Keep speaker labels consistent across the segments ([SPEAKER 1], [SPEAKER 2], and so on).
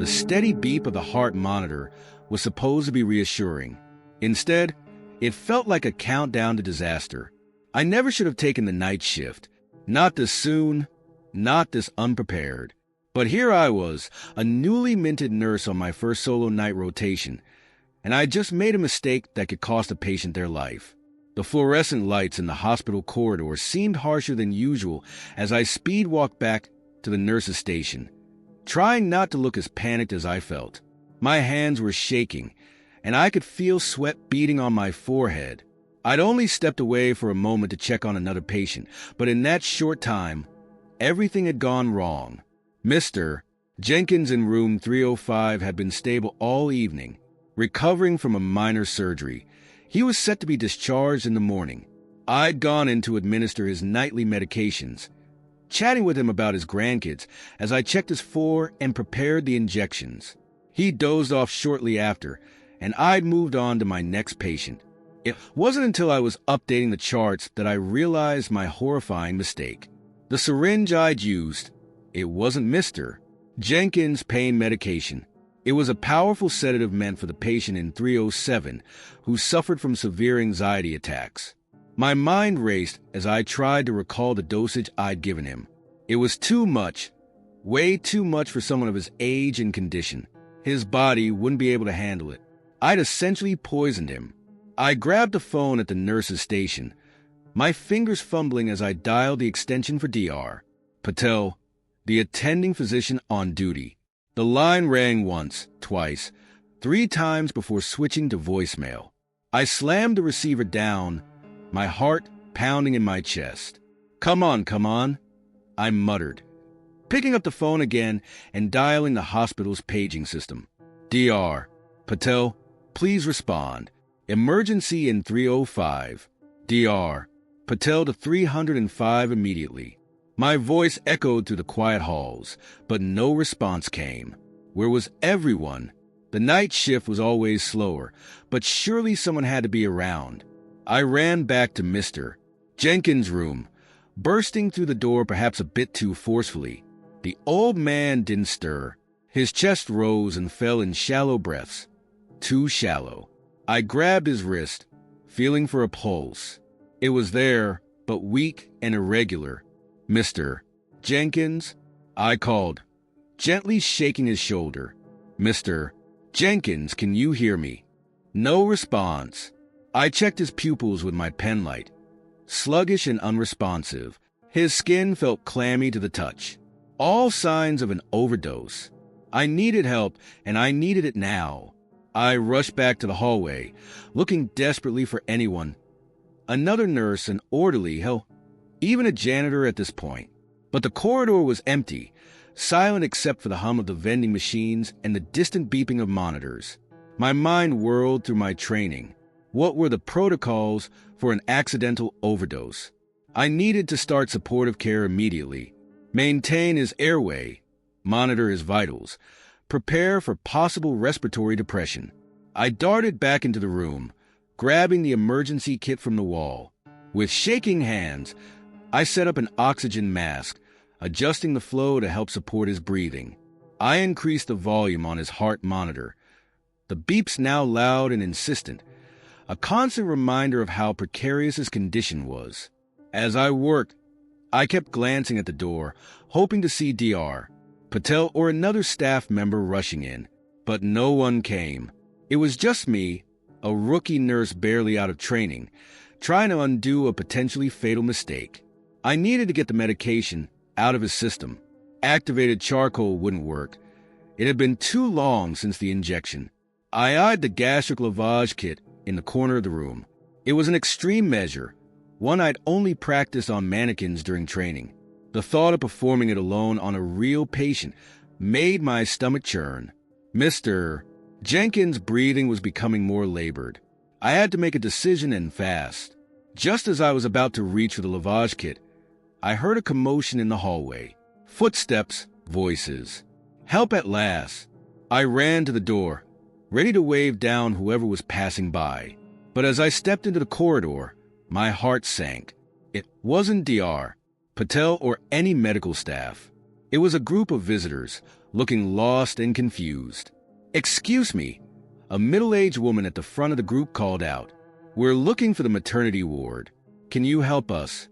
[SPEAKER 1] The steady beep of the heart monitor was supposed to be reassuring. Instead, it felt like a countdown to disaster. I never should have taken the night shift. Not this soon, not this unprepared. But here I was, a newly minted nurse on my first solo night rotation, and I had just made a mistake that could cost a patient their life. The fluorescent lights in the hospital corridor seemed harsher than usual as I speed walked back to the nurse's station, trying not to look as panicked as I felt. My hands were shaking, and I could feel sweat beading on my forehead. I'd only stepped away for a moment to check on another patient, but in that short time, everything had gone wrong. Mr. Jenkins in room 305 had been stable all evening, recovering from a minor surgery. He was set to be discharged in the morning. I'd gone in to administer his nightly medications, chatting with him about his grandkids as I checked his floor and prepared the injections. He dozed off shortly after, and I'd moved on to my next patient. It wasn't until I was updating the charts that I realized my horrifying mistake. The syringe I'd used, it wasn't Mr. Jenkins' pain medication. It was a powerful sedative meant for the patient in 307 who suffered from severe anxiety attacks. My mind raced as I tried to recall the dosage I'd given him. It was too much, way too much for someone of his age and condition. His body wouldn't be able to handle it. I'd essentially poisoned him. I grabbed the phone at the nurse's station, my fingers fumbling as I dialed the extension for Dr. Patel, the attending physician on duty. The line rang once, twice, 3 times before switching to voicemail. I slammed the receiver down, my heart pounding in my chest. Come on, I muttered, picking up the phone again and dialing the hospital's paging system. Dr. Patel, please respond. Emergency in 305. Dr. Patel to 305 immediately. My voice echoed through the quiet halls, but no response came. Where was everyone? The night shift was always slower, but surely someone had to be around. I ran back to Mr. Jenkins' room, bursting through the door perhaps a bit too forcefully. The old man didn't stir. His chest rose and fell in shallow breaths. Too shallow. I grabbed his wrist, feeling for a pulse. It was there, but weak and irregular. Mr. Jenkins, I called, gently shaking his shoulder. Mr. Jenkins, can you hear me? No response. I checked his pupils with my penlight. Sluggish and unresponsive. His skin felt clammy to the touch. All signs of an overdose. I needed help, and I needed it now. I rushed back to the hallway, looking desperately for anyone. Another nurse, an orderly, hell, even a janitor at this point. But the corridor was empty, silent except for the hum of the vending machines and the distant beeping of monitors. My mind whirled through my training. What were the protocols for an accidental overdose? I needed to start supportive care immediately, maintain his airway, monitor his vitals, prepare for possible respiratory depression. I darted back into the room, grabbing the emergency kit from the wall. With shaking hands, I set up an oxygen mask, adjusting the flow to help support his breathing. I increased the volume on his heart monitor, the beeps now loud and insistent, a constant reminder of how precarious his condition was. As I worked, I kept glancing at the door, hoping to see Dr. Patel or another staff member rushing in, but no one came. It was just me, a rookie nurse barely out of training, trying to undo a potentially fatal mistake. I needed to get the medication out of his system. Activated charcoal wouldn't work. It had been too long since the injection. I eyed the gastric lavage kit in the corner of the room. It was an extreme measure, one I'd only practiced on mannequins during training. The thought of performing it alone on a real patient made my stomach churn. Mr. Jenkins' breathing was becoming more labored. I had to make a decision and fast. Just as I was about to reach for the lavage kit, I heard a commotion in the hallway. Footsteps, voices. Help at last. I ran to the door, ready to wave down whoever was passing by. But as I stepped into the corridor, my heart sank. It wasn't Dr. Patel or any medical staff. It was a group of visitors, looking lost and confused. "Excuse me," a middle-aged woman at the front of the group called out. "We're looking for the maternity ward. Can you help us?"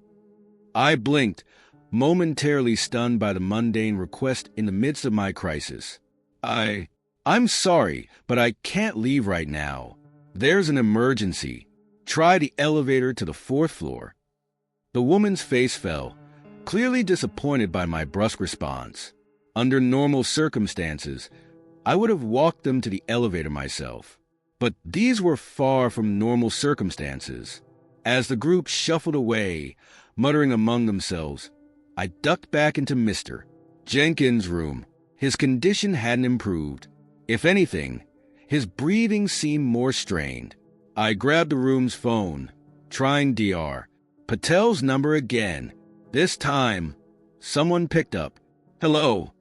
[SPEAKER 1] I blinked, momentarily stunned by the mundane request in the midst of my crisis. I'm sorry, but I can't leave right now. There's an emergency. Try the elevator to the 4th floor." The woman's face fell, clearly disappointed by my brusque response. Under normal circumstances, I would have walked them to the elevator myself. But these were far from normal circumstances. As the group shuffled away, muttering among themselves, I ducked back into Mr. Jenkins' room. His condition hadn't improved. If anything, his breathing seemed more strained. I grabbed the room's phone, trying Dr. Patel's number again. This time, someone picked up. "Hello."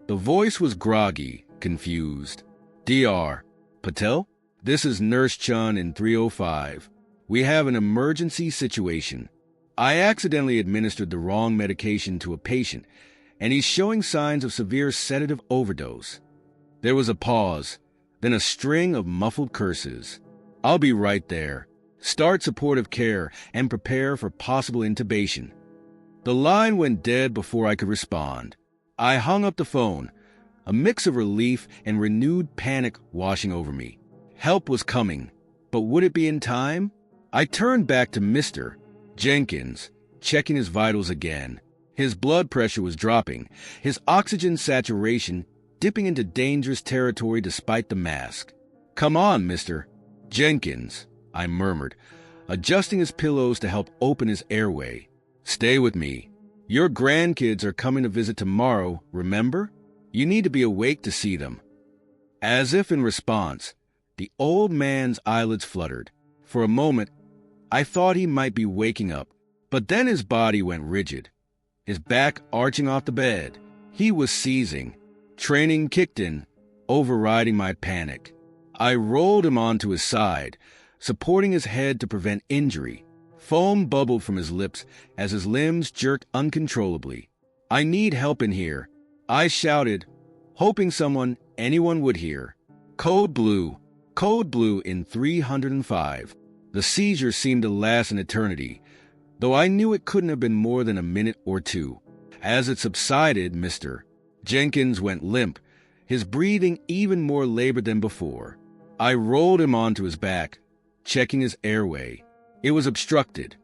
[SPEAKER 1] The voice was groggy, confused. "Dr. Patel? This is Nurse Chun in 305. We have an emergency situation. I accidentally administered the wrong medication to a patient, and he's showing signs of severe sedative overdose." There was a pause, then a string of muffled curses. "I'll be right there. Start supportive care and prepare for possible intubation." The line went dead before I could respond. I hung up the phone, a mix of relief and renewed panic washing over me. Help was coming, but would it be in time? I turned back to Mr. Jenkins, checking his vitals again. His blood pressure was dropping, his oxygen saturation dipping into dangerous territory despite the mask. "Come on, Mr. Jenkins," I murmured, adjusting his pillows to help open his airway. "Stay with me. Your grandkids are coming to visit tomorrow, remember? You need to be awake to see them." As if in response, the old man's eyelids fluttered. For a moment, I thought he might be waking up, but then his body went rigid, his back arching off the bed. He was seizing. Training kicked in, overriding my panic. I rolled him onto his side, supporting his head to prevent injury. Foam bubbled from his lips as his limbs jerked uncontrollably. "I need help in here," I shouted, hoping anyone would hear. Code blue in 305. The seizure seemed to last an eternity, though I knew it couldn't have been more than a minute or two. As it subsided, Mr. Jenkins went limp, his breathing even more labored than before. I rolled him onto his back, checking his airway. It was obstructed,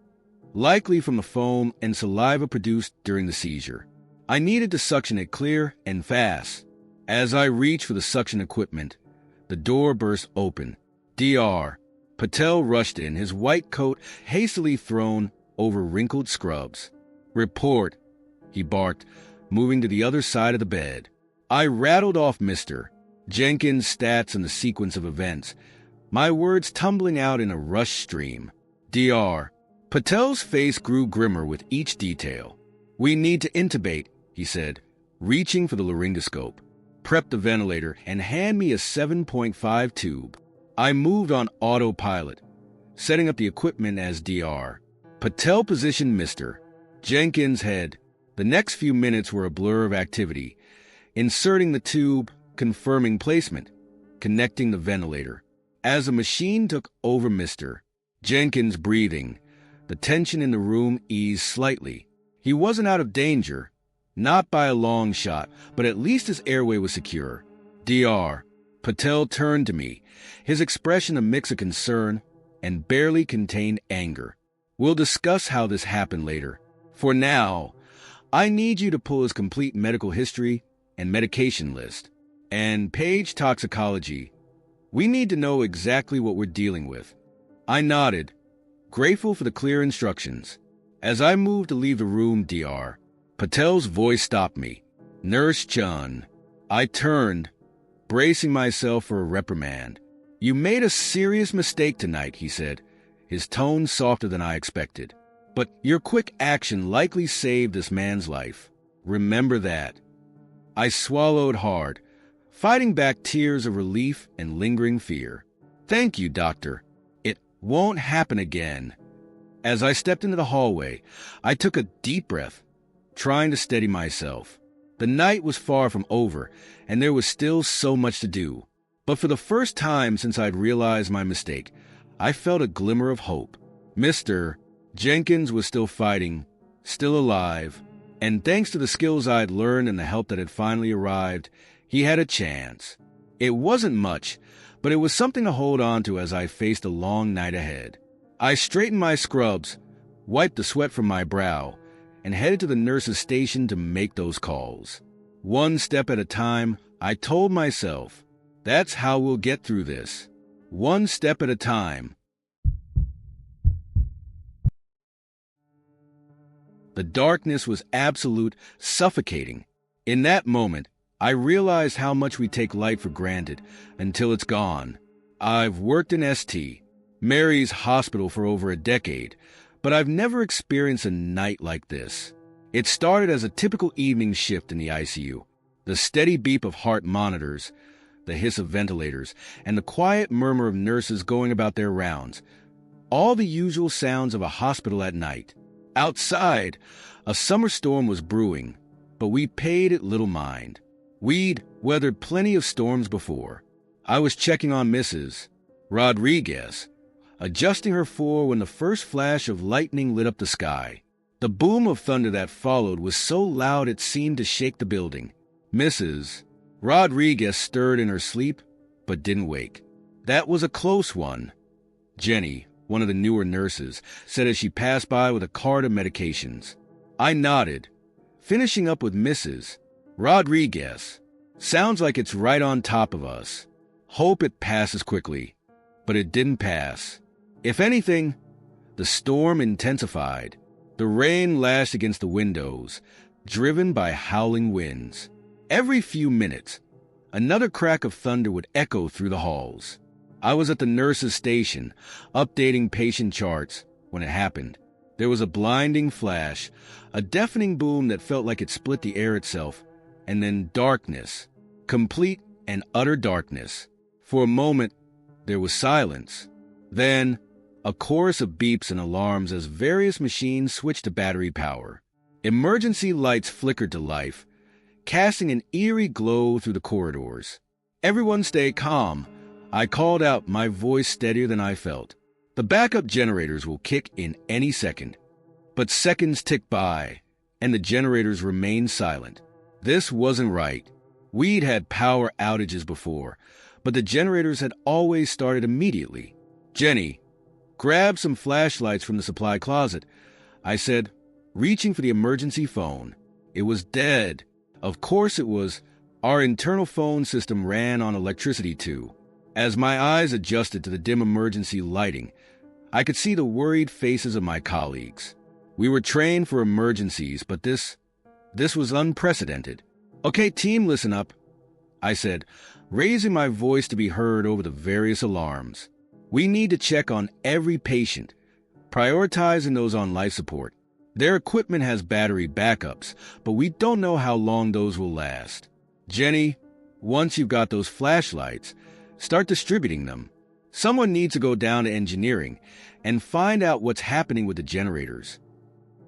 [SPEAKER 1] likely from the foam and saliva produced during the seizure. I needed to suction it clear and fast. As I reached for the suction equipment, the door burst open. Dr. Patel rushed in, his white coat hastily thrown over wrinkled scrubs. "Report," he barked, moving to the other side of the bed. I rattled off Mr. Jenkins' stats and the sequence of events, my words tumbling out in a rush stream. Dr. Patel's face grew grimmer with each detail. "We need to intubate," he said, reaching for the laryngoscope. "Prep the ventilator and hand me a 7.5 tube." I moved on autopilot, setting up the equipment as Dr. Patel positioned Mr. Jenkins' head. The next few minutes were a blur of activity, inserting the tube, confirming placement, connecting the ventilator. As the machine took over Mr. Jenkins' breathing, the tension in the room eased slightly. He wasn't out of danger, not by a long shot, but at least his airway was secure. Dr. Patel turned to me, his expression a mix of concern and barely contained anger. "We'll discuss how this happened later. For now, I need you to pull his complete medical history and medication list. And page toxicology. We need to know exactly what we're dealing with." I nodded, grateful for the clear instructions. As I moved to leave the room, Dr. Patel's voice stopped me. "Nurse Chun." I turned, bracing myself for a reprimand. "You made a serious mistake tonight," he said, his tone softer than I expected. "But your quick action likely saved this man's life. Remember that." I swallowed hard, fighting back tears of relief and lingering fear. "Thank you, doctor. It won't happen again." As I stepped into the hallway, I took a deep breath, trying to steady myself. The night was far from over, and there was still so much to do. But for the first time since I'd realized my mistake, I felt a glimmer of hope. Mr. Jenkins was still fighting, still alive, and thanks to the skills I'd learned and the help that had finally arrived, he had a chance. It wasn't much, but it was something to hold on to as I faced a long night ahead. I straightened my scrubs, wiped the sweat from my brow, and headed to the nurse's station to make those calls. One step at a time, I told myself, that's how we'll get through this. One step at a time. The darkness was absolute, suffocating. In that moment, I realized how much we take light for granted until it's gone. I've worked in ST, Mary's hospital, for over a decade, but I've never experienced a night like this. It started as a typical evening shift in the ICU. The steady beep of heart monitors, the hiss of ventilators, and the quiet murmur of nurses going about their rounds. All the usual sounds of a hospital at night. Outside, a summer storm was brewing, but we paid it little mind. We'd weathered plenty of storms before. I was checking on Mrs. Rodriguez, adjusting her floor when the first flash of lightning lit up the sky. The boom of thunder that followed was so loud it seemed to shake the building. Mrs. Rodriguez stirred in her sleep, but didn't wake. That was a close one, Jenny, one of the newer nurses, said as she passed by with a cart of medications. I nodded, finishing up with Mrs. Rodriguez. Sounds like it's right on top of us. Hope it passes quickly. But it didn't pass. If anything, the storm intensified. The rain lashed against the windows, driven by howling winds. Every few minutes, another crack of thunder would echo through the halls. I was at the nurse's station, updating patient charts, when it happened. There was a blinding flash, a deafening boom that felt like it split the air itself, and then darkness, complete and utter darkness. For a moment, there was silence. Then, a chorus of beeps and alarms as various machines switched to battery power. Emergency lights flickered to life, casting an eerie glow through the corridors. Everyone stay calm, I called out, my voice steadier than I felt. The backup generators will kick in any second. But seconds ticked by, and the generators remained silent. This wasn't right. We'd had power outages before, but the generators had always started immediately. Jenny, grab some flashlights from the supply closet, I said, reaching for the emergency phone. It was dead. Of course it was. Our internal phone system ran on electricity too. As my eyes adjusted to the dim emergency lighting, I could see the worried faces of my colleagues. We were trained for emergencies, but this was unprecedented. Okay, team, listen up, I said, raising my voice to be heard over the various alarms. We need to check on every patient, prioritizing those on life support. Their equipment has battery backups, but we don't know how long those will last. Jenny, once you've got those flashlights, start distributing them. Someone needs to go down to engineering and find out what's happening with the generators.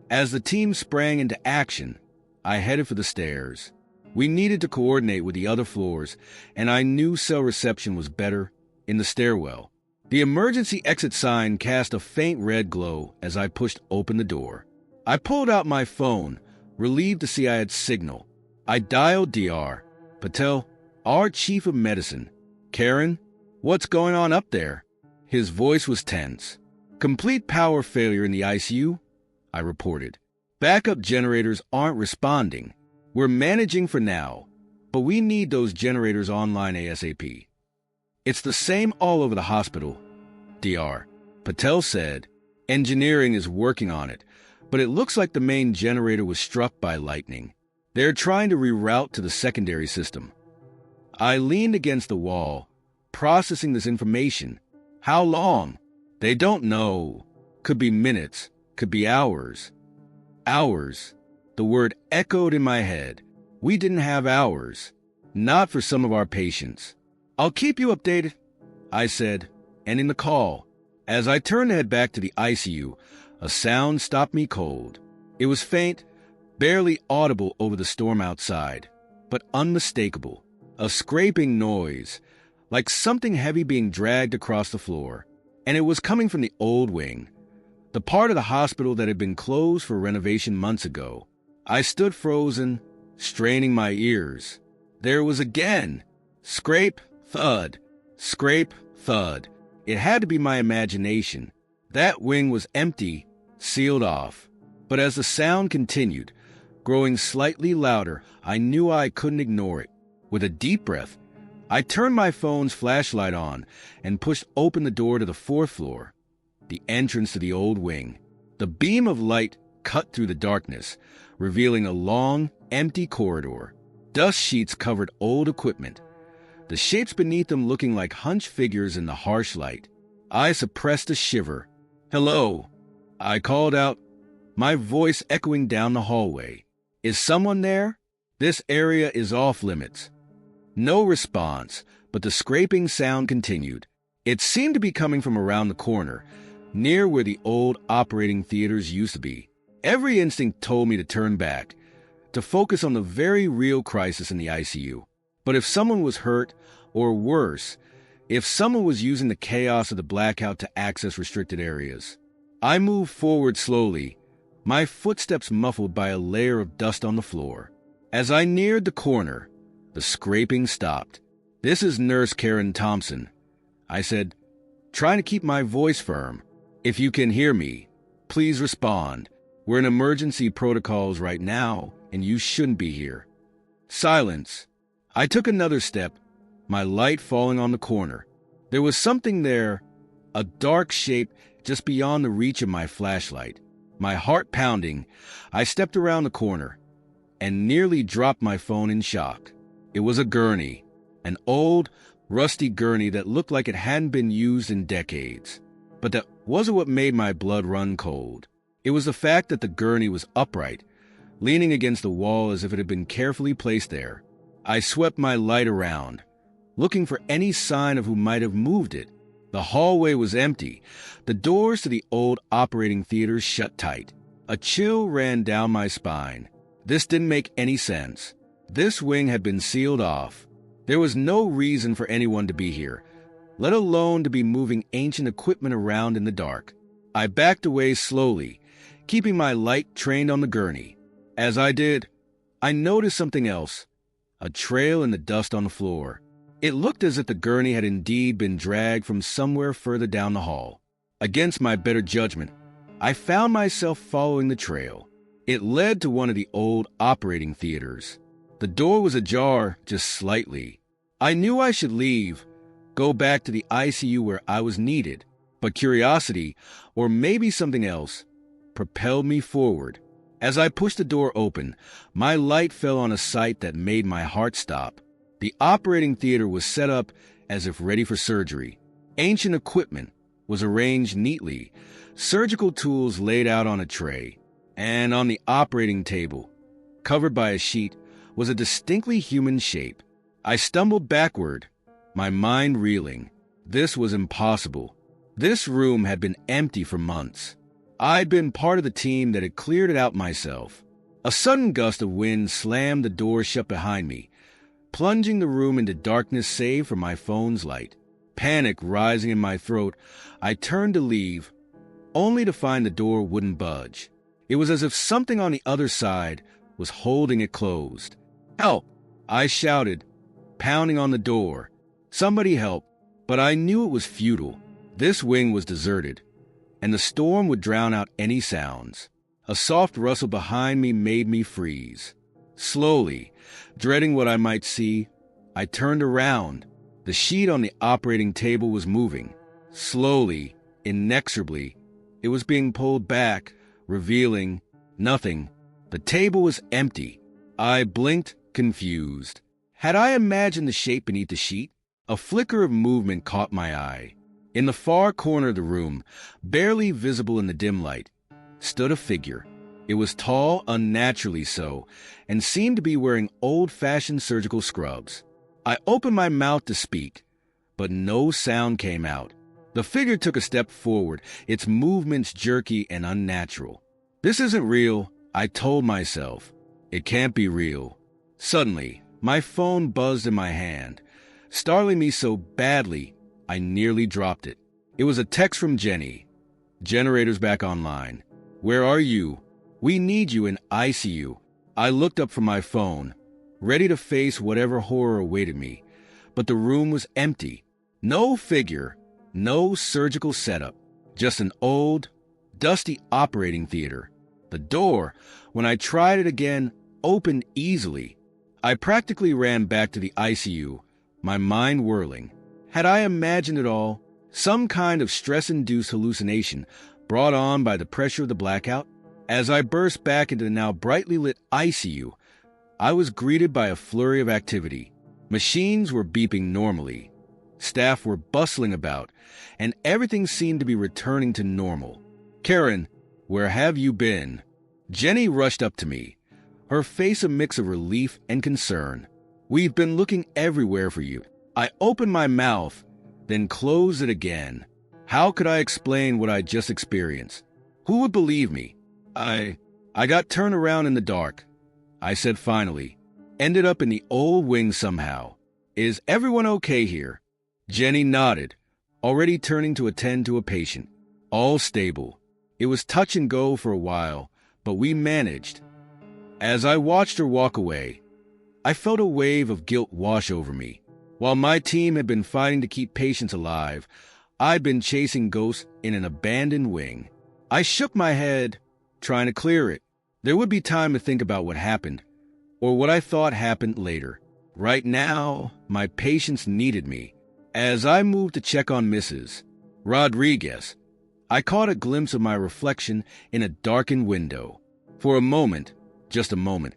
[SPEAKER 1] As the team sprang into action, I headed for the stairs. We needed to coordinate with the other floors, and I knew cell reception was better in the stairwell. The emergency exit sign cast a faint red glow as I pushed open the door. I pulled out my phone, relieved to see I had signal. I dialed Dr. Patel, our chief of medicine. Karen, what's going on up there? His voice was tense. Complete power failure in the ICU, I reported. Backup generators aren't responding. We're managing for now, but we need those generators online ASAP. It's the same all over the hospital, Dr. Patel said. Engineering is working on it, but it looks like the main generator was struck by lightning. They're trying to reroute to the secondary system. I leaned against the wall, processing this information. How long? They don't know. Could be minutes, could be hours. Hours. The word echoed in my head. We didn't have hours. Not for some of our patients. I'll keep you updated, I said, ending the call. As I turned to head back to the ICU, a sound stopped me cold. It was faint, barely audible over the storm outside, but unmistakable. A scraping noise, like something heavy being dragged across the floor, and it was coming from the old wing, the part of the hospital that had been closed for renovation months ago. I stood frozen, straining my ears. There was again. Scrape, thud. Scrape, thud. It had to be my imagination. That wing was empty, sealed off. But as the sound continued, growing slightly louder, I knew I couldn't ignore it. With a deep breath, I turned my phone's flashlight on and pushed open the door to the fourth floor, the entrance to the old wing. The beam of light cut through the darkness, revealing a long, empty corridor. Dust sheets covered old equipment, the shapes beneath them looking like hunched figures in the harsh light. I suppressed a shiver. "Hello," I called out, my voice echoing down the hallway. "Is someone there? This area is off limits." No response, but the scraping sound continued. It seemed to be coming from around the corner, near where the old operating theaters used to be. Every instinct told me to turn back, to focus on the very real crisis in the ICU. But if someone was hurt, or worse, if someone was using the chaos of the blackout to access restricted areas. I moved forward slowly, my footsteps muffled by a layer of dust on the floor. As I neared the corner, the scraping stopped. "This is Nurse Karen Thompson," I said, trying to keep my voice firm. "If you can hear me, please respond. We're in emergency protocols right now, and you shouldn't be here." Silence. I took another step, my light falling on the corner. There was something there, a dark shape just beyond the reach of my flashlight. My heart pounding, I stepped around the corner and nearly dropped my phone in shock. It was a gurney, an old, rusty gurney that looked like it hadn't been used in decades. But that wasn't what made my blood run cold. It was the fact that the gurney was upright, leaning against the wall as if it had been carefully placed there. I swept my light around, looking for any sign of who might have moved it. The hallway was empty, the doors to the old operating theaters shut tight. A chill ran down my spine. This didn't make any sense. This wing had been sealed off. There was no reason for anyone to be here, let alone to be moving ancient equipment around in the dark. I backed away slowly, keeping my light trained on the gurney. As I did, I noticed something else, a trail in the dust on the floor. It looked as if the gurney had indeed been dragged from somewhere further down the hall. Against my better judgment, I found myself following the trail. It led to one of the old operating theaters. The door was ajar just slightly. I knew I should leave, go back to the ICU where I was needed, but curiosity, or maybe something else, propelled me forward. As I pushed the door open, my light fell on a sight that made my heart stop. The operating theater was set up as if ready for surgery. Ancient equipment was arranged neatly, surgical tools laid out on a tray, and on the operating table, covered by a sheet, was a distinctly human shape. I stumbled backward, my mind reeling. This was impossible. This room had been empty for months. I'd been part of the team that had cleared it out myself. A sudden gust of wind slammed the door shut behind me, plunging the room into darkness save for my phone's light. Panic rising in my throat, I turned to leave, only to find the door wouldn't budge. It was as if something on the other side was holding it closed. "Help!" I shouted, pounding on the door. Somebody help! But I knew it was futile. This wing was deserted, and the storm would drown out any sounds. A soft rustle behind me made me freeze. Slowly, dreading what I might see, I turned around. The sheet on the operating table was moving. Slowly, inexorably, it was being pulled back, revealing nothing. The table was empty. I blinked, confused. Had I imagined the shape beneath the sheet? A flicker of movement caught my eye. In the far corner of the room, barely visible in the dim light, stood a figure. It was tall, unnaturally so, and seemed to be wearing old-fashioned surgical scrubs. I opened my mouth to speak, but no sound came out. The figure took a step forward, its movements jerky and unnatural. "This isn't real," I told myself, it can't be real. Suddenly, my phone buzzed in my hand, startling me so badly I nearly dropped it. It was a text from Jenny. "Generator's back online. Where are you? We need you in ICU." I looked up from my phone, ready to face whatever horror awaited me, but the room was empty. No figure, no surgical setup, just an old, dusty operating theater. The door, when I tried it again, opened easily. I practically ran back to the ICU, my mind whirling. Had I imagined it all? Some kind of stress-induced hallucination brought on by the pressure of the blackout? As I burst back into the now brightly lit ICU, I was greeted by a flurry of activity. Machines were beeping normally. Staff were bustling about, and everything seemed to be returning to normal. "Karen, where have you been?" Jenny rushed up to me, her face a mix of relief and concern. "We've been looking everywhere for you." I opened my mouth, then closed it again. How could I explain what I just experienced? Who would believe me? I got turned around in the dark. I said finally. Ended up in the old wing somehow. "Is everyone okay here?" Jenny nodded, already turning to attend to a patient. "All stable." It was touch and go for a while, but we managed. As I watched her walk away, I felt a wave of guilt wash over me. While my team had been fighting to keep patients alive, I'd been chasing ghosts in an abandoned wing. I shook my head, trying to clear it. There would be time to think about what happened, or what I thought happened later. Right now, my patients needed me. As I moved to check on Mrs. Rodriguez, I caught a glimpse of my reflection in a darkened window. For a moment, just a moment,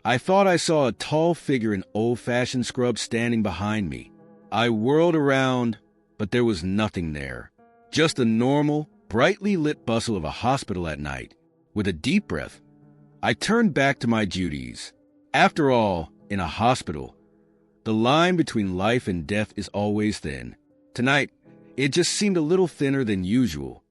[SPEAKER 1] I thought I saw a tall figure in old-fashioned scrubs standing behind me. I whirled around, but there was nothing there. Just the normal, brightly lit bustle of a hospital at night. With a deep breath, I turned back to my duties. After all, in a hospital, the line between life and death is always thin. Tonight, it just seemed a little thinner than usual.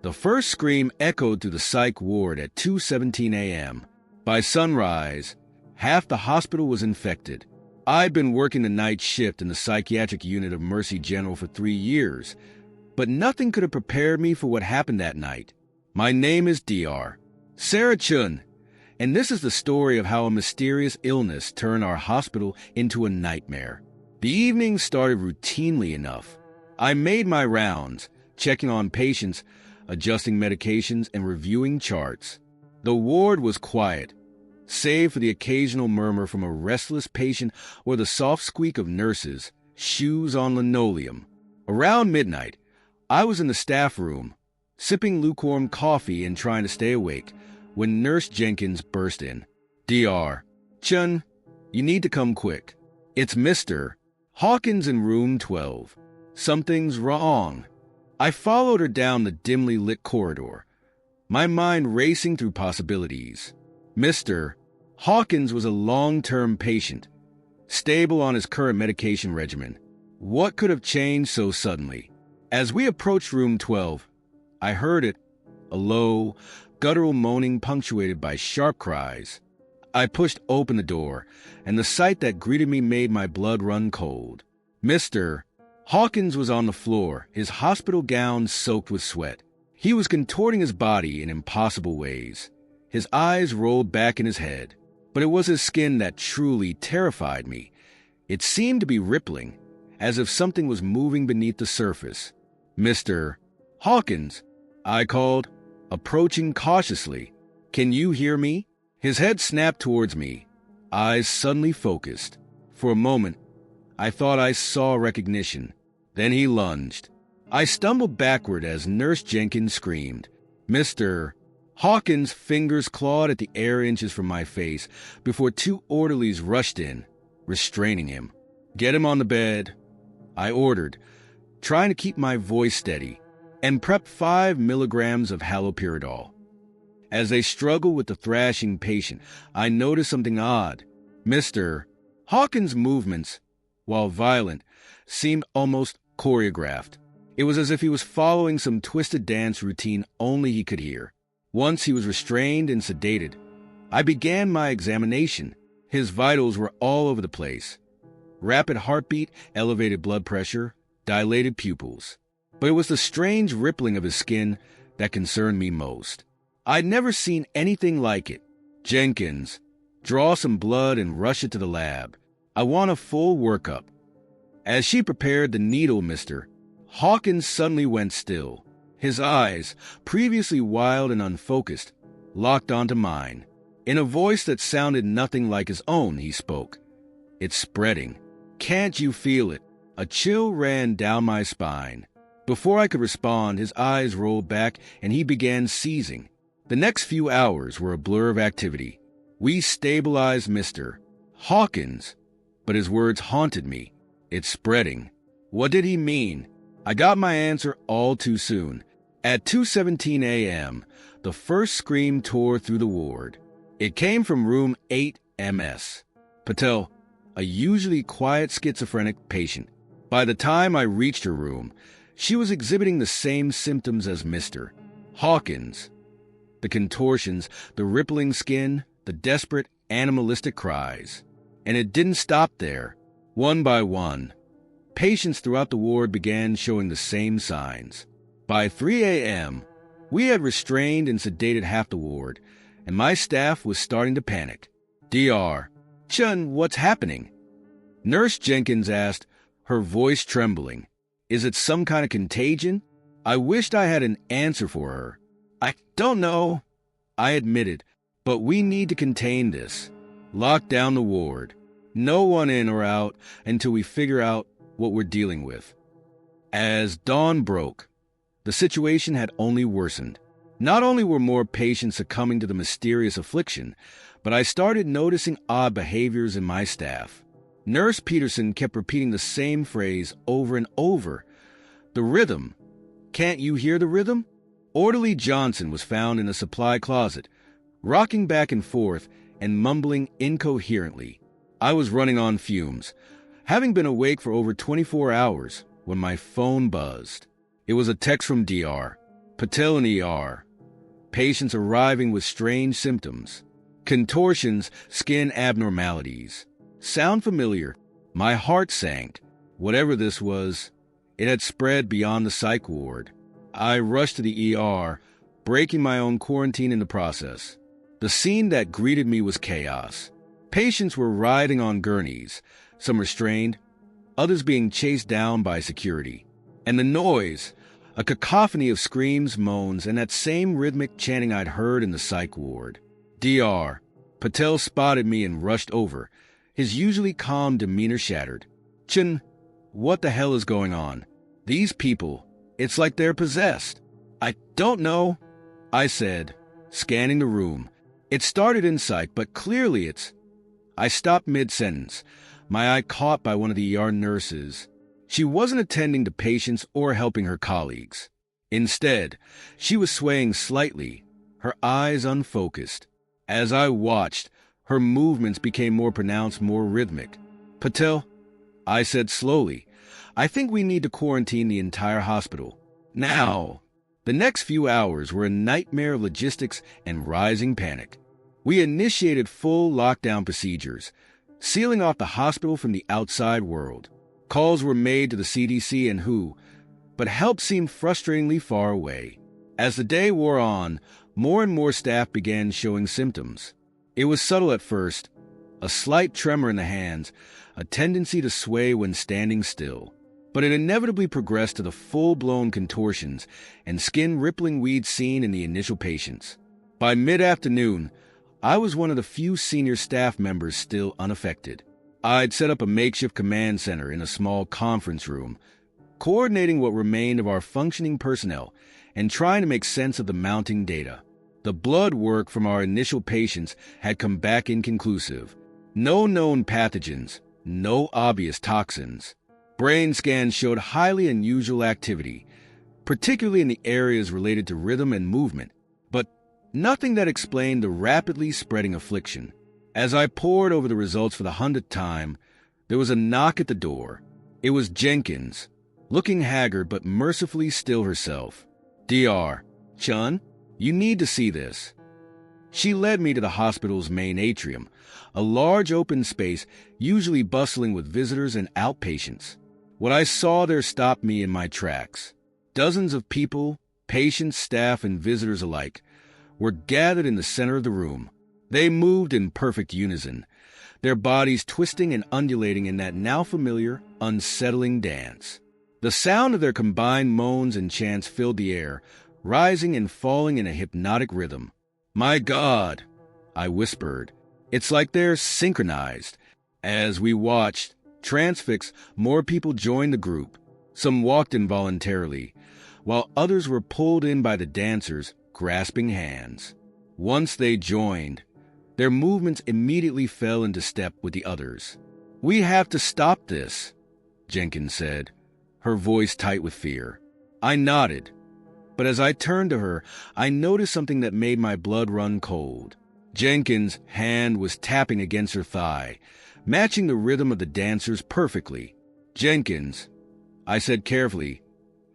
[SPEAKER 1] The first scream echoed through the psych ward at 2:17 a.m. By sunrise, half the hospital was infected. I'd been working the night shift in the psychiatric unit of Mercy General for 3 years, but nothing could have prepared me for what happened that night. My name is DR. Sarah Chun, and this is the story of how a mysterious illness turned our hospital into a nightmare. The evening started routinely enough. I made my rounds, checking on patients, adjusting medications, and reviewing charts. The ward was quiet, save for the occasional murmur from a restless patient or the soft squeak of nurses' shoes on linoleum. Around midnight, I was in the staff room, sipping lukewarm coffee and trying to stay awake, when Nurse Jenkins burst in. "DR. Chun, you need to come quick. It's Mr. Hawkins in room 12. Something's wrong." I followed her down the dimly lit corridor, my mind racing through possibilities. Mr. Hawkins was a long-term patient, stable on his current medication regimen. What could have changed so suddenly? As we approached room 12, I heard it, a low, guttural moaning punctuated by sharp cries. I pushed open the door, and the sight that greeted me made my blood run cold. Mr. Hawkins was on the floor, his hospital gown soaked with sweat. He was contorting his body in impossible ways. His eyes rolled back in his head, but it was his skin that truly terrified me. It seemed to be rippling, as if something was moving beneath the surface. "Mr. Hawkins," I called, approaching cautiously. "Can you hear me?" His head snapped towards me, eyes suddenly focused. For a moment, I thought I saw recognition. Then he lunged. I stumbled backward as Nurse Jenkins screamed. Mr. Hawkins' fingers clawed at the air inches from my face before 2 orderlies rushed in, restraining him. "Get him on the bed," I ordered, trying to keep my voice steady, and prepped 5 milligrams of haloperidol. As they struggled with the thrashing patient, I noticed something odd. Mr. Hawkins' movements, while violent, seemed almost choreographed. It was as if he was following some twisted dance routine only he could hear. Once he was restrained and sedated, I began my examination. His vitals were all over the place. Rapid heartbeat, elevated blood pressure, dilated pupils. But it was the strange rippling of his skin that concerned me most. I'd never seen anything like it. Jenkins, draw some blood and rush it to the lab. I want a full workup. As she prepared the needle, Mr. Hawkins suddenly went still. His eyes, previously wild and unfocused, locked onto mine. In a voice that sounded nothing like his own, he spoke. It's spreading. Can't you feel it? A chill ran down my spine. Before I could respond, his eyes rolled back and he began seizing. The next few hours were a blur of activity. We stabilized Mr. Hawkins, but his words haunted me. It's spreading. What did he mean? I got my answer all too soon. At 2:17 a.m., the first scream tore through the ward. It came from room 8MS. Patel, a usually quiet schizophrenic patient. By the time I reached her room, she was exhibiting the same symptoms as Mr. Hawkins. The contortions, the rippling skin, the desperate, animalistic cries. And it didn't stop there. One by one, patients throughout the ward began showing the same signs. By 3 a.m., we had restrained and sedated half the ward, and my staff was starting to panic. Dr. Chun, what's happening? Nurse Jenkins asked, her voice trembling. Is it some kind of contagion? I wished I had an answer for her. I don't know, I admitted, but we need to contain this. Lock down the ward. No one in or out until we figure out what we're dealing with. As dawn broke, the situation had only worsened. Not only were more patients succumbing to the mysterious affliction, but I started noticing odd behaviors in my staff. Nurse Peterson kept repeating the same phrase over and over. The rhythm. Can't you hear the rhythm? Orderly Johnson was found in a supply closet, rocking back and forth and mumbling incoherently. I was running on fumes, having been awake for over 24 hours when my phone buzzed. It was a text from Dr. Patel in ER. Patients arriving with strange symptoms. Contortions, skin abnormalities. Sound familiar? My heart sank. Whatever this was, it had spread beyond the psych ward. I rushed to the ER, breaking my own quarantine in the process. The scene that greeted me was chaos. Patients were riding on gurneys, some restrained, others being chased down by security. And the noise, a cacophony of screams, moans, and that same rhythmic chanting I'd heard in the psych ward. Dr. Patel spotted me and rushed over, his usually calm demeanor shattered. Chun, what the hell is going on? These people, it's like they're possessed. I don't know, I said, scanning the room. It started in sight, but clearly it's... I stopped mid-sentence, my eye caught by one of the ER nurses. She wasn't attending to patients or helping her colleagues. Instead, she was swaying slightly, her eyes unfocused. As I watched, her movements became more pronounced, more rhythmic. Patel, I said slowly, I think we need to quarantine the entire hospital. Now! The next few hours were a nightmare of logistics and rising panic. We initiated full lockdown procedures, sealing off the hospital from the outside world. Calls were made to the CDC and WHO, but help seemed frustratingly far away. As the day wore on, more and more staff began showing symptoms. It was subtle at first, a slight tremor in the hands, a tendency to sway when standing still. But it inevitably progressed to the full-blown contortions and skin-rippling we'd seen in the initial patients. By mid-afternoon, I was one of the few senior staff members still unaffected. I'd set up a makeshift command center in a small conference room, coordinating what remained of our functioning personnel and trying to make sense of the mounting data. The blood work from our initial patients had come back inconclusive. No known pathogens, no obvious toxins. Brain scans showed highly unusual activity, particularly in the areas related to rhythm and movement, but nothing that explained the rapidly spreading affliction. As I pored over the results for the 100th time, there was a knock at the door. It was Jenkins, looking haggard but mercifully still herself. "Dr. Chun, you need to see this." She led me to the hospital's main atrium, a large open space usually bustling with visitors and outpatients. What I saw there stopped me in my tracks. Dozens of people, patients, staff, and visitors alike, were gathered in the center of the room. They moved in perfect unison, their bodies twisting and undulating in that now familiar, unsettling dance. The sound of their combined moans and chants filled the air, rising and falling in a hypnotic rhythm. "My God," I whispered. "It's like they're synchronized." As we watched, transfixed, more people joined the group. Some walked involuntarily, while others were pulled in by the dancers, grasping hands. Once they joined, their movements immediately fell into step with the others. "We have to stop this," Jenkins said, her voice tight with fear. I nodded, but as I turned to her, I noticed something that made my blood run cold. Jenkins' hand was tapping against her thigh, matching the rhythm of the dancers perfectly. "Jenkins," I said carefully,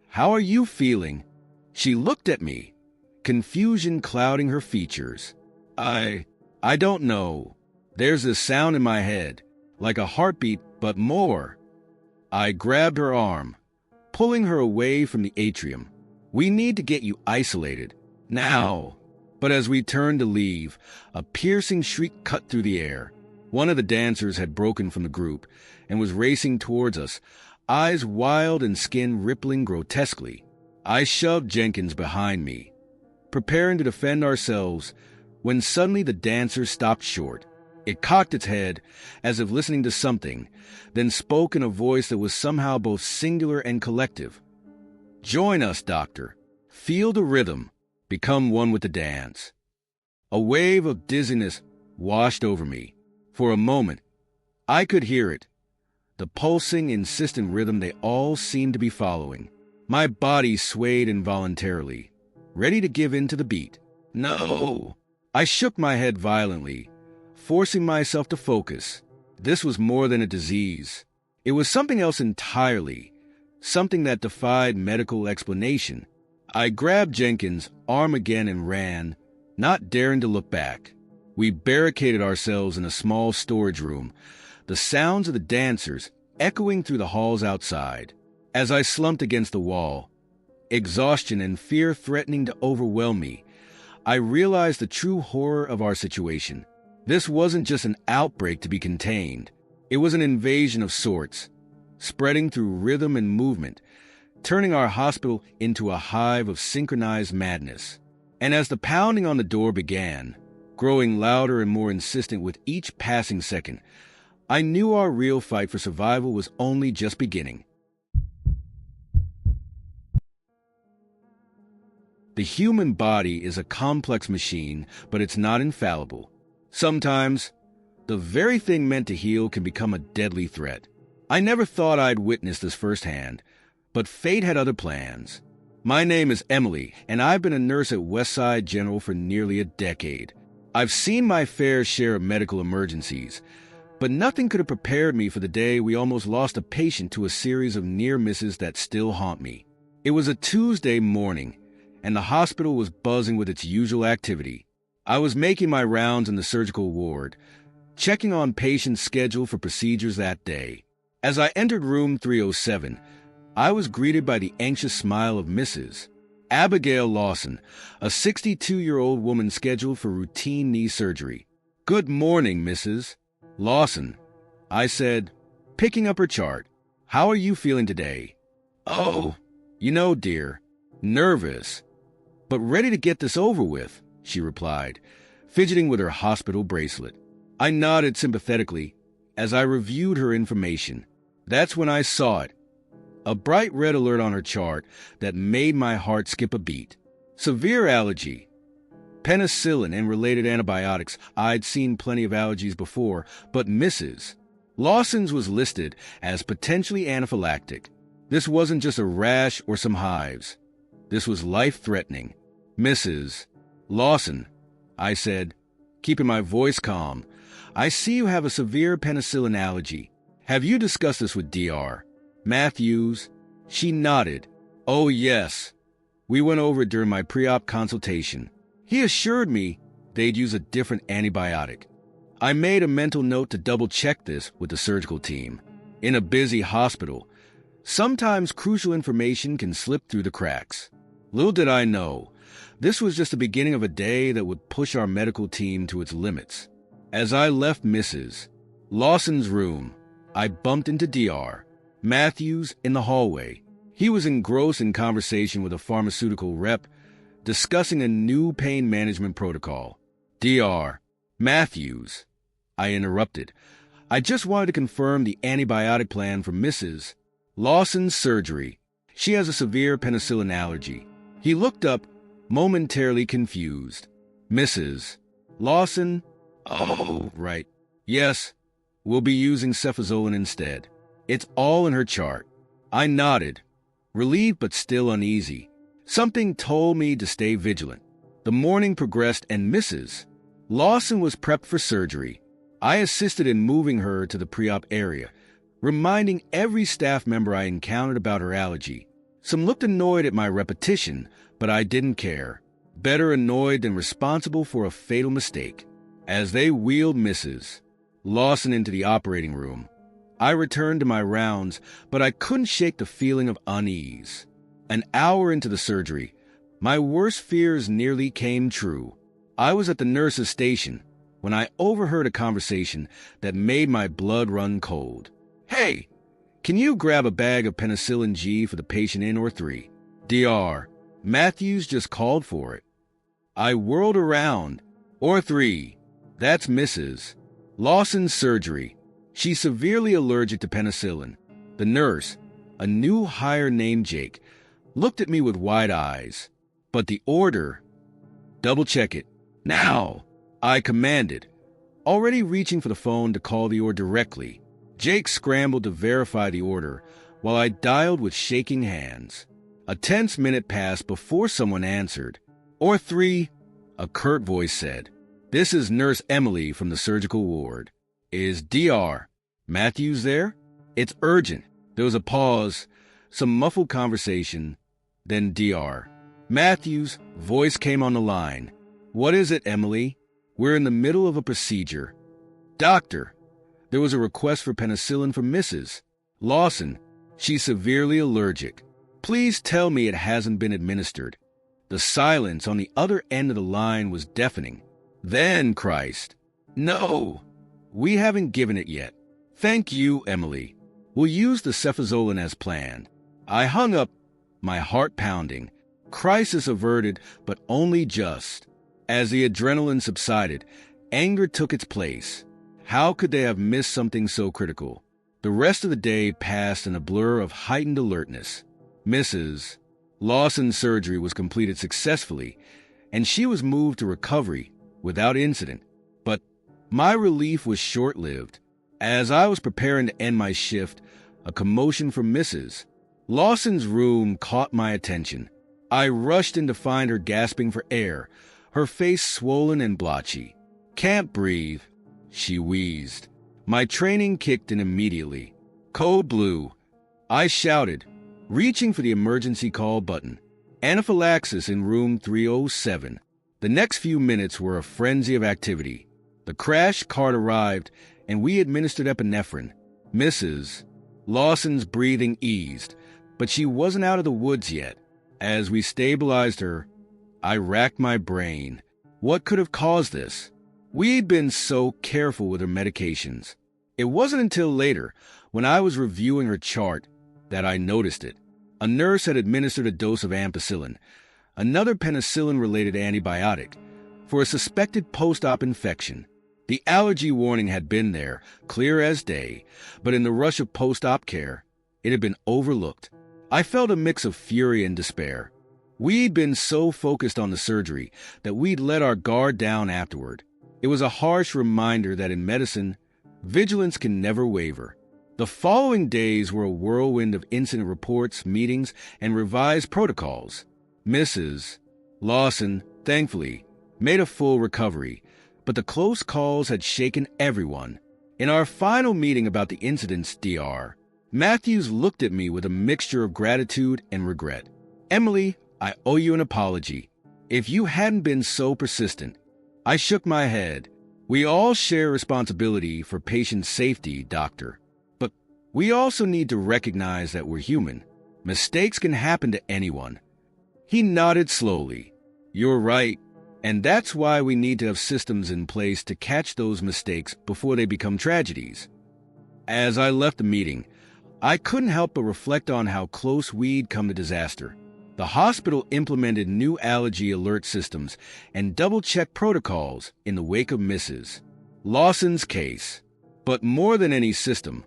[SPEAKER 1] "how are you feeling?" She looked at me, confusion clouding her features. I don't know. There's this sound in my head, like a heartbeat, but more." I grabbed her arm, pulling her away from the atrium. "We need to get you isolated. Now." But as we turned to leave, a piercing shriek cut through the air. One of the dancers had broken from the group and was racing towards us, eyes wild and skin rippling grotesquely. I shoved Jenkins behind me, preparing to defend ourselves, when suddenly the dancer stopped short. It cocked its head, as if listening to something, then spoke in a voice that was somehow both singular and collective. "Join us, Doctor. Feel the rhythm. Become one with the dance." A wave of dizziness washed over me. For a moment, I could hear it, the pulsing, insistent rhythm they all seemed to be following. My body swayed involuntarily, ready to give in to the beat. "No!" I shook my head violently, forcing myself to focus. This was more than a disease. It was something else entirely, something that defied medical explanation. I grabbed Jenkins' arm again and ran, not daring to look back. We barricaded ourselves in a small storage room, the sounds of the dancers echoing through the halls outside. As I slumped against the wall, exhaustion and fear threatening to overwhelm me, I realized the true horror of our situation. This wasn't just an outbreak to be contained. It was an invasion of sorts, spreading through rhythm and movement, turning our hospital into a hive of synchronized madness. And as the pounding on the door began, growing louder and more insistent with each passing second, I knew our real fight for survival was only just beginning. The human body is a complex machine, but it's not infallible. Sometimes, the very thing meant to heal can become a deadly threat. I never thought I'd witness this firsthand, but fate had other plans. My name is Emily, and I've been a nurse at Westside General for nearly a decade. I've seen my fair share of medical emergencies, but nothing could have prepared me for the day we almost lost a patient to a series of near misses that still haunt me. It was a Tuesday morning, and the hospital was buzzing with its usual activity. I was making my rounds in the surgical ward, checking on patients' schedule for procedures that day. As I entered room 307, I was greeted by the anxious smile of Mrs. Abigail Lawson, a 62-year-old woman scheduled for routine knee surgery. "Good morning, Mrs. Lawson," I said, picking up her chart. "How are you feeling today?" "Oh, dear, nervous, but ready to get this over with," she replied, fidgeting with her hospital bracelet. I nodded sympathetically as I reviewed her information. That's when I saw it. A bright red alert on her chart that made my heart skip a beat. Severe allergy. Penicillin and related antibiotics. I'd seen plenty of allergies before, but Mrs. Lawson's was listed as potentially anaphylactic. This wasn't just a rash or some hives. This was life-threatening. "Mrs. Lawson," I said, keeping my voice calm, "I see you have a severe penicillin allergy. Have you discussed this with Dr. Matthews?" She nodded. Oh, yes. We went over it during my pre-op consultation. He assured me they'd use a different antibiotic. I made a mental note to double-check this with the surgical team. In a busy hospital, sometimes crucial information can slip through the cracks. Little did I know, this was just the beginning of a day that would push our medical team to its limits. As I left Mrs. Lawson's room, I bumped into Dr. Matthews in the hallway. He was engrossed in conversation with a pharmaceutical rep discussing a new pain management protocol. Dr. Matthews, I interrupted. I just wanted to confirm the antibiotic plan for Mrs. Lawson's surgery. She has a severe penicillin allergy. He looked up, momentarily confused. Mrs. Lawson? Oh, right. Yes, we'll be using cefazolin instead. It's all in her chart. I nodded, relieved but still uneasy. Something told me to stay vigilant. The morning progressed and Mrs. Lawson was prepped for surgery. I assisted in moving her to the pre-op area, reminding every staff member I encountered about her allergy. Some looked annoyed at my repetition, but I didn't care. Better annoyed than responsible for a fatal mistake. As they wheeled Mrs. Lawson into the operating room, I returned to my rounds, but I couldn't shake the feeling of unease. An hour into the surgery, my worst fears nearly came true. I was at the nurse's station when I overheard a conversation that made my blood run cold. Hey, can you grab a bag of penicillin G for the patient in or 3? Dr. Matthews just called for it. I whirled around. Or 3. That's Mrs. Lawson's surgery. She's severely allergic to penicillin. The nurse, a new hire named Jake, looked at me with wide eyes. But the order... Double-check it. Now! I commanded, already reaching for the phone to call the order directly. Jake scrambled to verify the order, while I dialed with shaking hands. A tense minute passed before someone answered. Or 3, a curt voice said. This is Nurse Emily from the surgical ward. Is Dr. Matthews there? It's urgent. There was a pause, some muffled conversation, then Dr. Matthews' voice came on the line. What is it, Emily? We're in the middle of a procedure. Doctor, there was a request for penicillin from Mrs. Lawson. She's severely allergic. Please tell me it hasn't been administered. The silence on the other end of the line was deafening. Then, Christ. No, we haven't given it yet. Thank you, Emily. We'll use the cefazolin as planned. I hung up, my heart pounding. Crisis averted, but only just. As the adrenaline subsided, anger took its place. How could they have missed something so critical? The rest of the day passed in a blur of heightened alertness. Mrs. Lawson's surgery was completed successfully, and she was moved to recovery without incident. But my relief was short-lived. As I was preparing to end my shift, a commotion from Mrs. Lawson's room caught my attention. I rushed in to find her gasping for air, her face swollen and blotchy. Can't breathe, she wheezed. My training kicked in immediately. Code blue. I shouted, reaching for the emergency call button. Anaphylaxis in room 307. The next few minutes were a frenzy of activity. The crash cart arrived, and we administered epinephrine. Mrs. Lawson's breathing eased, but she wasn't out of the woods yet. As we stabilized her, I racked my brain. What could have caused this? We'd been so careful with her medications. It wasn't until later, when I was reviewing her chart, that I noticed it. A nurse had administered a dose of ampicillin, another penicillin-related antibiotic, for a suspected post-op infection. The allergy warning had been there, clear as day, but in the rush of post-op care, it had been overlooked. I felt a mix of fury and despair. We'd been so focused on the surgery that we'd let our guard down afterward. It was a harsh reminder that in medicine, vigilance can never waver. The following days were a whirlwind of incident reports, meetings, and revised protocols. Mrs. Lawson, thankfully, made a full recovery, but the close calls had shaken everyone. In our final meeting about the incidents, Dr. Matthews looked at me with a mixture of gratitude and regret. Emily, I owe you an apology. If you hadn't been so persistent. I shook my head. We all share responsibility for patient safety, doctor. But we also need to recognize that we're human. Mistakes can happen to anyone. He nodded slowly. You're right. And that's why we need to have systems in place to catch those mistakes before they become tragedies. As I left the meeting, I couldn't help but reflect on how close we'd come to disaster. The hospital implemented new allergy alert systems and double-checked protocols in the wake of Mrs. Lawson's case. But more than any system,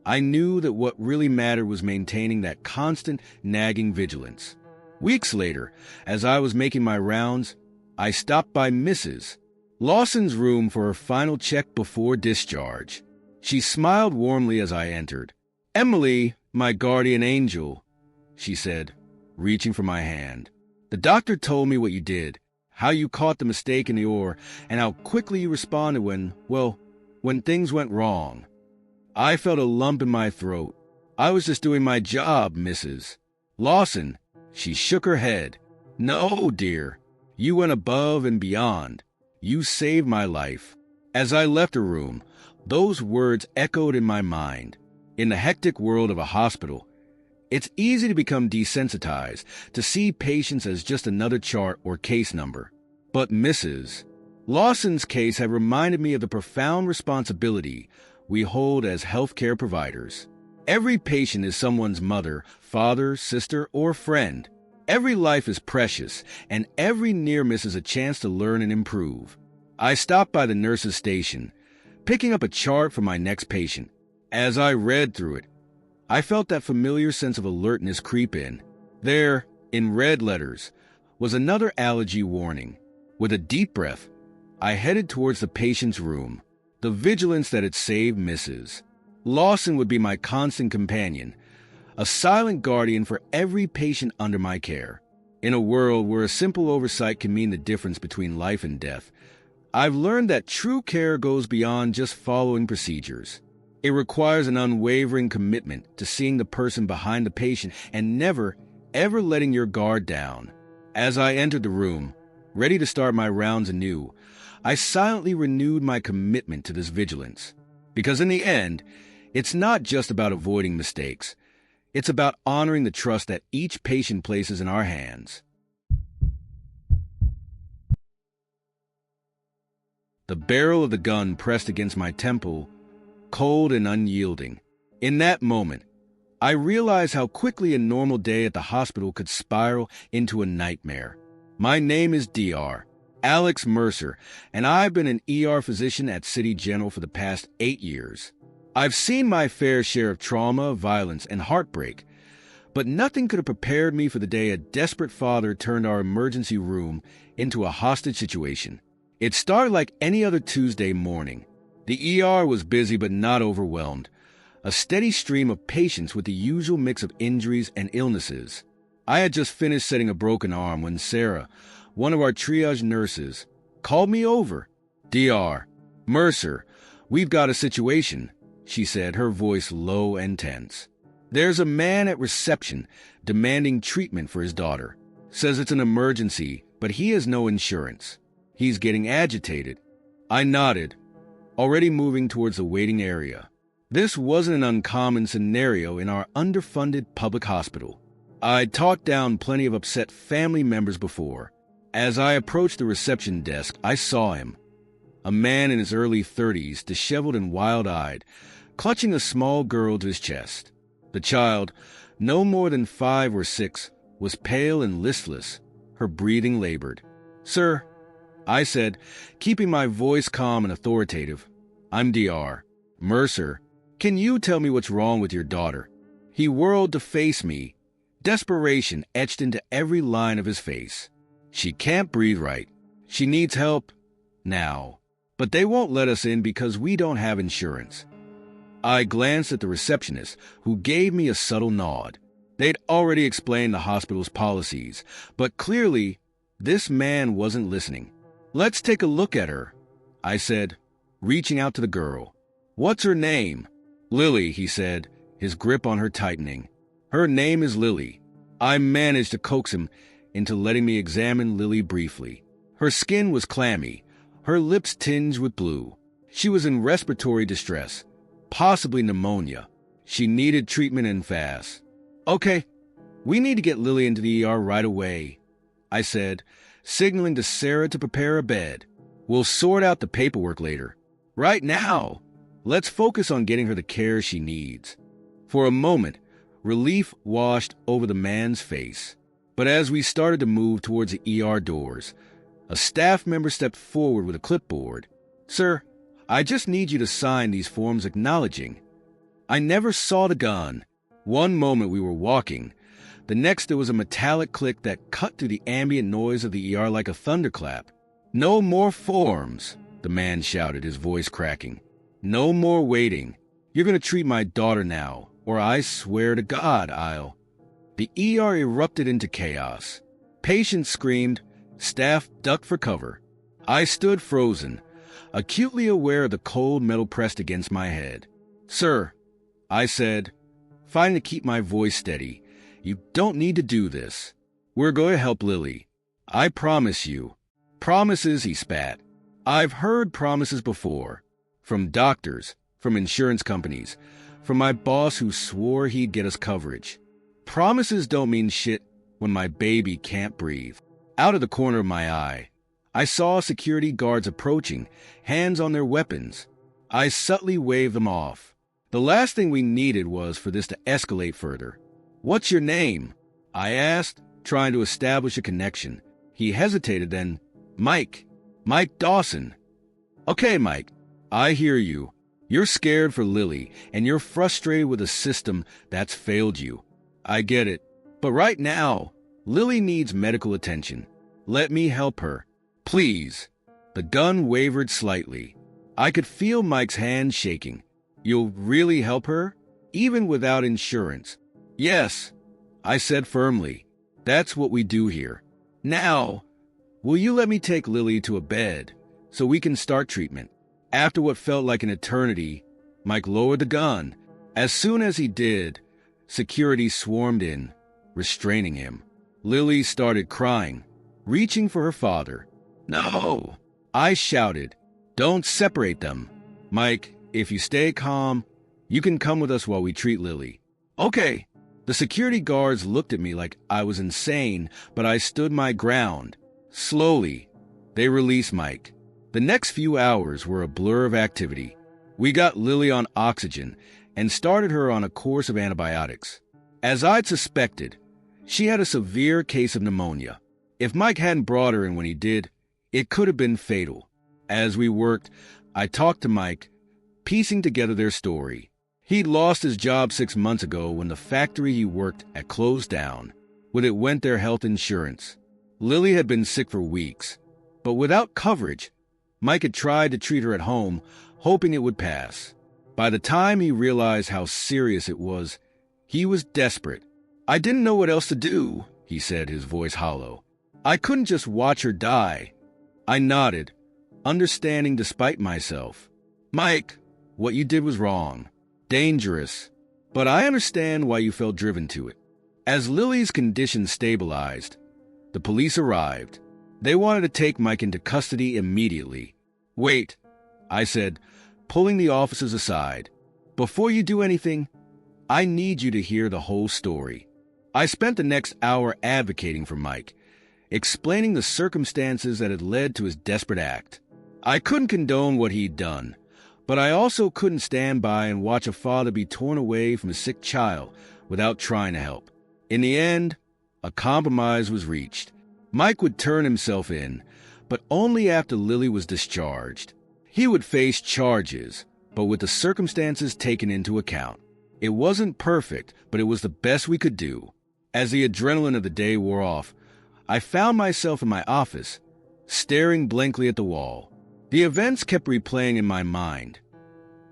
[SPEAKER 1] I knew that what really mattered was maintaining that constant, nagging vigilance. Weeks later, as I was making my rounds, I stopped by Mrs. Lawson's room for her final check before discharge. She smiled warmly as I entered. Emily, my guardian angel, she said, reaching for my hand. The doctor told me what you did, how you caught the mistake in the oar, and how quickly you responded when things went wrong. I felt a lump in my throat. I was just doing my job, Mrs. Lawson. She shook her head. No, dear. You went above and beyond. You saved my life. As I left the room, those words echoed in my mind. In the hectic world of a hospital, it's easy to become desensitized, to see patients as just another chart or case number. But Mrs. Lawson's case had reminded me of the profound responsibility we hold as healthcare providers. Every patient is someone's mother, father, sister, or friend. Every life is precious, and every near miss is a chance to learn and improve. I stopped by the nurse's station, picking up a chart for my next patient. As I read through it, I felt that familiar sense of alertness creep in. There, in red letters, was another allergy warning. With a deep breath, I headed towards the patient's room. The vigilance that had saved Mrs. Lawson would be my constant companion, a silent guardian for every patient under my care. In a world where a simple oversight can mean the difference between life and death, I've learned that true care goes beyond just following procedures. It requires an unwavering commitment to seeing the person behind the patient and never, ever letting your guard down. As I entered the room, ready to start my rounds anew, I silently renewed my commitment to this vigilance. Because in the end, it's not just about avoiding mistakes. It's about honoring the trust that each patient places in our hands. The barrel of the gun pressed against my temple, cold and unyielding. In that moment, I realized how quickly a normal day at the hospital could spiral into a nightmare. My name is Dr. Alex Mercer, and I've been an ER physician at City General for the past 8 years. I've seen my fair share of trauma, violence, and heartbreak, but nothing could have prepared me for the day a desperate father turned our emergency room into a hostage situation. It started like any other Tuesday morning. The ER was busy but not overwhelmed. A steady stream of patients with the usual mix of injuries and illnesses. I had just finished setting a broken arm when Sarah, one of our triage nurses, called me over. Dr. Mercer, we've got a situation, she said, her voice low and tense. There's a man at reception demanding treatment for his daughter. Says it's an emergency, but he has no insurance. He's getting agitated. I nodded, already moving towards the waiting area. This wasn't an uncommon scenario in our underfunded public hospital. I'd talked down plenty of upset family members before. As I approached the reception desk, I saw him. A man in his early 30s, disheveled and wild-eyed, clutching a small girl to his chest. The child, no more than 5 or 6, was pale and listless, her breathing labored. Sir, I said, keeping my voice calm and authoritative, I'm Dr. Mercer. Can you tell me what's wrong with your daughter? He whirled to face me, desperation etched into every line of his face. She can't breathe right. She needs help now. But they won't let us in because we don't have insurance. I glanced at the receptionist, who gave me a subtle nod. They'd already explained the hospital's policies, but clearly, this man wasn't listening. Let's take a look at her, I said, reaching out to the girl. What's her name? Lily, he said, his grip on her tightening. Her name is Lily. I managed to coax him into letting me examine Lily briefly. Her skin was clammy, her lips tinged with blue. She was in respiratory distress, possibly pneumonia. She needed treatment and fast. Okay, we need to get Lily into the ER right away, I said, signaling to Sarah to prepare a bed. We'll sort out the paperwork later. Right now, let's focus on getting her the care she needs. For a moment, relief washed over the man's face. But as we started to move towards the ER doors, a staff member stepped forward with a clipboard. Sir, I just need you to sign these forms acknowledging. I never saw the gun. One moment we were walking. The next there was a metallic click that cut through the ambient noise of the ER like a thunderclap. No more forms, the man shouted, his voice cracking. No more waiting. You're going to treat my daughter now, or I swear to God I'll... The ER erupted into chaos. Patients screamed. Staff ducked for cover. I stood frozen, acutely aware of the cold metal pressed against my head. Sir, I said, fighting to keep my voice steady, you don't need to do this. We're going to help Lily. I promise you. Promises, he spat. I've heard promises before. From doctors, from insurance companies, from my boss who swore he'd get us coverage. Promises don't mean shit when my baby can't breathe. Out of the corner of my eye, I saw security guards approaching, hands on their weapons. I subtly waved them off. The last thing we needed was for this to escalate further. What's your name? I asked, trying to establish a connection. He hesitated, then, Mike Dawson. Okay, Mike, I hear you. You're scared for Lily, and you're frustrated with a system that's failed you. I get it. But right now, Lily needs medical attention. Let me help her. Please. The gun wavered slightly. I could feel Mike's hand shaking. You'll really help her? Even without insurance? Yes, I said firmly. That's what we do here. Now, will you let me take Lily to a bed so we can start treatment? After what felt like an eternity, Mike lowered the gun. As soon as he did, security swarmed in, restraining him. Lily started crying, reaching for her father. No, I shouted. Don't separate them. Mike, if you stay calm, you can come with us while we treat Lily. Okay. The security guards looked at me like I was insane, but I stood my ground. Slowly, they released Mike. The next few hours were a blur of activity. We got Lily on oxygen and started her on a course of antibiotics. As I'd suspected, she had a severe case of pneumonia. If Mike hadn't brought her in when he did, it could have been fatal. As we worked, I talked to Mike, piecing together their story. He'd lost his job 6 months ago when the factory he worked at closed down. With it went their health insurance. Lily had been sick for weeks, but without coverage, Mike had tried to treat her at home, hoping it would pass. By the time he realized how serious it was, he was desperate. I didn't know what else to do, he said, his voice hollow. I couldn't just watch her die. I nodded, understanding despite myself. Mike, what you did was wrong. Dangerous. But I understand why you felt driven to it. As Lily's condition stabilized, the police arrived. They wanted to take Mike into custody immediately. Wait, I said, pulling the officers aside. Before you do anything, I need you to hear the whole story. I spent the next hour advocating for Mike, explaining the circumstances that had led to his desperate act. I couldn't condone what he'd done, but I also couldn't stand by and watch a father be torn away from a sick child without trying to help. In the end, a compromise was reached. Mike would turn himself in, but only after Lily was discharged. He would face charges, but with the circumstances taken into account. It wasn't perfect, but it was the best we could do. As the adrenaline of the day wore off, I found myself in my office, staring blankly at the wall. The events kept replaying in my mind.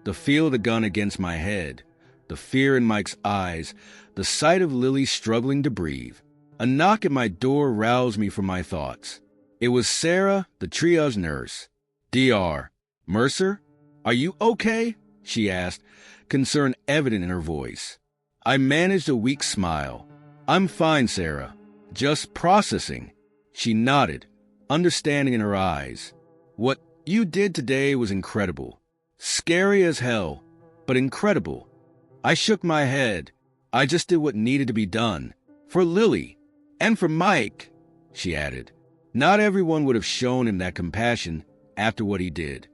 [SPEAKER 1] The feel of the gun against my head, the fear in Mike's eyes, the sight of Lily struggling to breathe. A knock at my door roused me from my thoughts. It was Sarah, the triage nurse. Dr. Mercer, are you okay? She asked, concern evident in her voice. I managed a weak smile. "I'm fine, Sarah. Just processing." She nodded, understanding in her eyes. "What you did today was incredible. Scary as hell, but incredible." I shook my head. "I just did what needed to be done. For Lily. And for Mike," she added. "Not everyone would have shown him that compassion after what he did."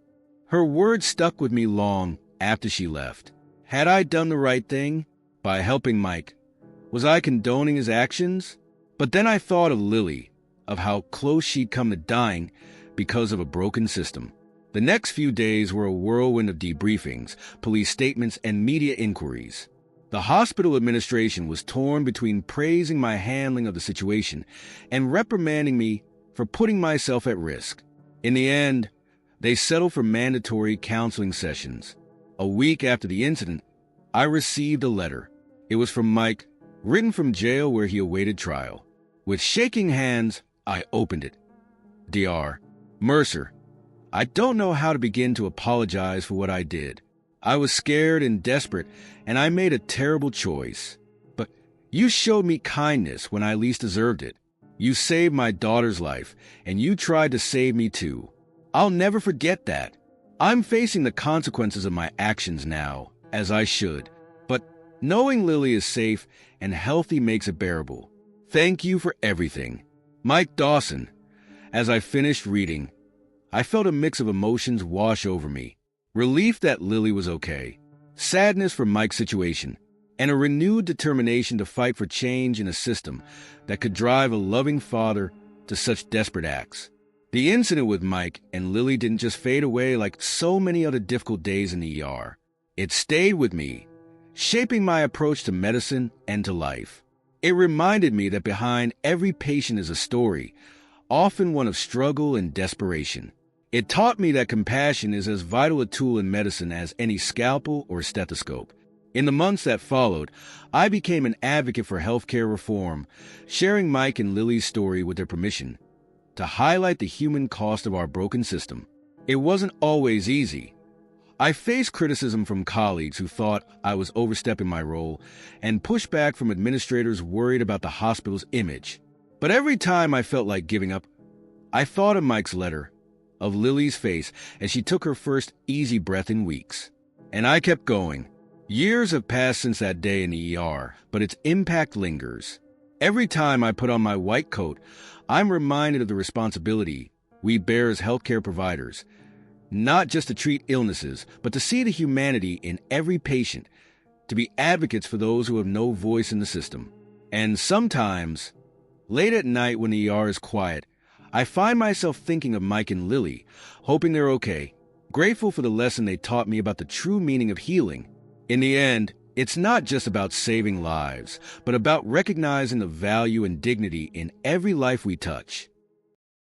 [SPEAKER 1] Her words stuck with me long after she left. Had I done the right thing by helping Mike? Was I condoning his actions? But then I thought of Lily, of how close she'd come to dying because of a broken system. The next few days were a whirlwind of debriefings, police statements, and media inquiries. The hospital administration was torn between praising my handling of the situation and reprimanding me for putting myself at risk. In the end, they settled for mandatory counseling sessions. A week after the incident, I received a letter. It was from Mike, written from jail where he awaited trial. With shaking hands, I opened it. "Dr. Mercer, I don't know how to begin to apologize for what I did. I was scared and desperate, and I made a terrible choice. But you showed me kindness when I least deserved it. You saved my daughter's life, and you tried to save me too. I'll never forget that. I'm facing the consequences of my actions now, as I should. But knowing Lily is safe and healthy makes it bearable. Thank you for everything. Mike Dawson." As I finished reading, I felt a mix of emotions wash over me. Relief that Lily was okay, sadness for Mike's situation, and a renewed determination to fight for change in a system that could drive a loving father to such desperate acts. The incident with Mike and Lily didn't just fade away like so many other difficult days in the ER. It stayed with me, shaping my approach to medicine and to life. It reminded me that behind every patient is a story, often one of struggle and desperation. It taught me that compassion is as vital a tool in medicine as any scalpel or stethoscope. In the months that followed, I became an advocate for healthcare reform, sharing Mike and Lily's story with their permission, to highlight the human cost of our broken system. It wasn't always easy. I faced criticism from colleagues who thought I was overstepping my role and pushback from administrators worried about the hospital's image. But every time I felt like giving up, I thought of Mike's letter, of Lily's face as she took her first easy breath in weeks. And I kept going. Years have passed since that day in the ER, but its impact lingers. Every time I put on my white coat, I'm reminded of the responsibility we bear as healthcare providers, not just to treat illnesses, but to see the humanity in every patient, to be advocates for those who have no voice in the system. And sometimes, late at night when the ER is quiet, I find myself thinking of Mike and Lily, hoping they're okay, grateful for the lesson they taught me about the true meaning of healing. In the end, it's not just about saving lives, but about recognizing the value and dignity in every life we touch.